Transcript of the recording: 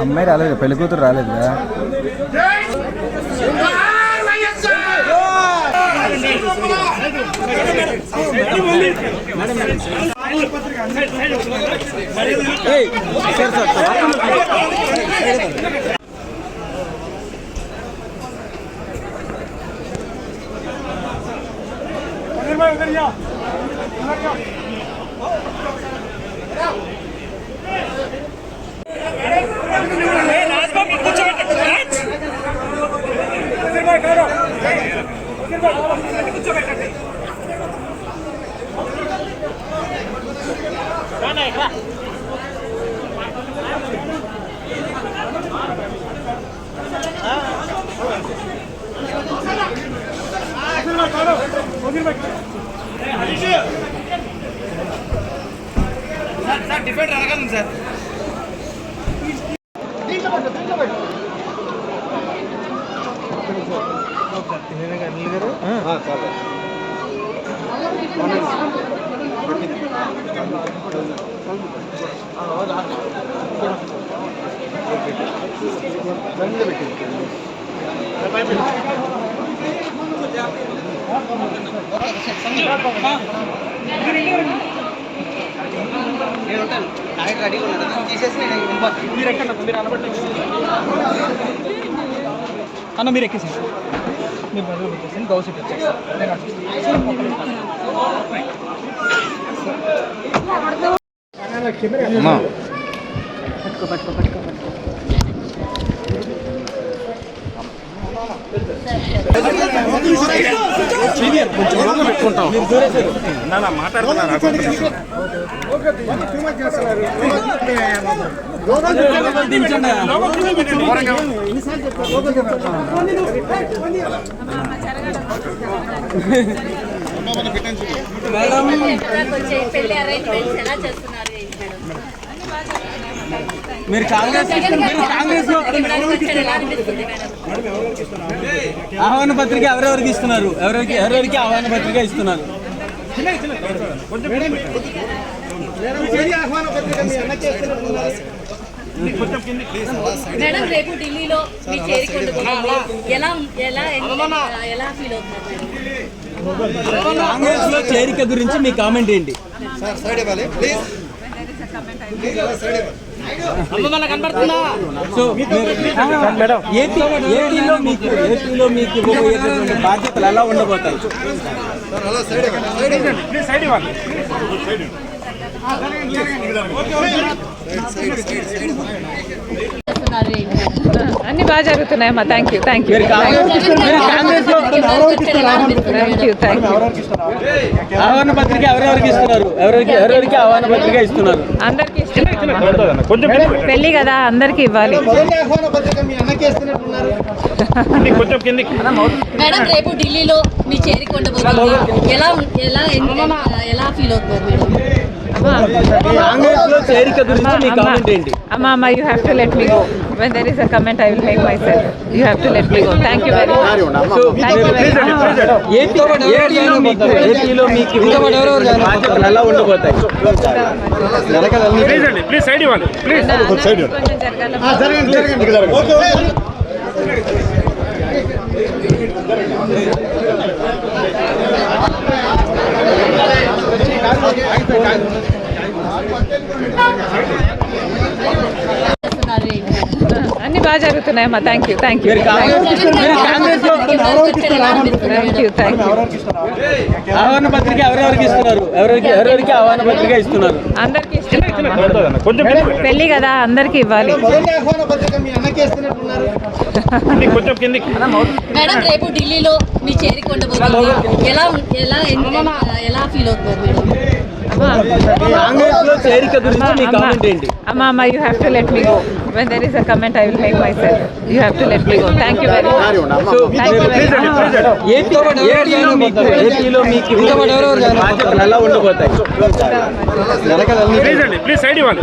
అమ్మాయి రాలేదు, పెళ్లి కూతురు రాలేదు కదా. డిఫెండర్ అడగండి సార్. అన్న మీరు ఎక్కేసారు, మీరు బదులు వచ్చేసి గౌ సీట్ వచ్చేసారు. పెట్టుకుంటాం మాట్లాడుతున్నారు. మీరు కాంగ్రెస్ ఆహ్వాన పత్రిక ఎవరెవరికి ఇస్తున్నారు? ఎవరెవరికి ఆహ్వాన పత్రిక ఇస్తున్నారు? మేడం రేపు ఢిల్లీలో మీ చేరుకుంటున్నారు, ఎలా ఫీల్ అవుతున్నారు? కాంగ్రెస్ లో చేరిక గురించి మీ కామెంట్ ఏంటి? సో ఏపీలో మీకు ఇవ్వబోయేటటువంటి బాధ్యతలు ఎలా ఉండబోతాయి? అన్ని బాగా జరుగుతున్నాయమ్మా. Thank you. ఆహ్వాన పత్రిక ఎవరెవరికి ఇస్తున్నారు? ఎవరెవరికి ఆహ్వాన పత్రిక ఇస్తున్నారు? అందరికి పెళ్లి కదా, అందరికి ఇవ్వాలి. మేడం రేపు ఢిల్లీలో మీ చేరుకుంటున్నారు, ఎలా ఫీల్ అవుతున్నారు మేడం? కాంగ్రెస్ లో చేరిక గురించి మీ కామెంట్ ఏంటి? అమ్మా, you have to let me go. When there is a comment, I will make myself. You have to let me go. Thank you very much. ఏపీలో మీకు బాధ్యతలు ఎలా ఉండబోతాయి? ప్లీజ్ సైడ్ ఇవ్వాలి. అన్ని బాగా జరుగుతున్నాయమ్మా. Thank you. ఆహ్వాన పత్రిక ఎవరెవరికి ఇస్తున్నారు? ఎవరెవరికి ఆహ్వాన పత్రిక ఇస్తున్నారు? అందరికి పెళ్లి కదా, అందరికి ఇవ్వాలి. మేడం రేపు ఢిల్లీలో మీ చేరుకుంటున్నారు, ఎలా ఫీల్ అవుతున్నారు మేడం? కాంగ్రెస్ లో చేరిక గురించి మీ కామెంట్ ఏంటి? అమ్మా, you have to let me go. When there is a comment, I will make myself. You have to let me go. Thank you very much. ఏపీలో మీకు బాధ్యతలు ఎలా ఉండబోతాయి? ప్లీజ్ సైడ్ ఇవ్వాలి.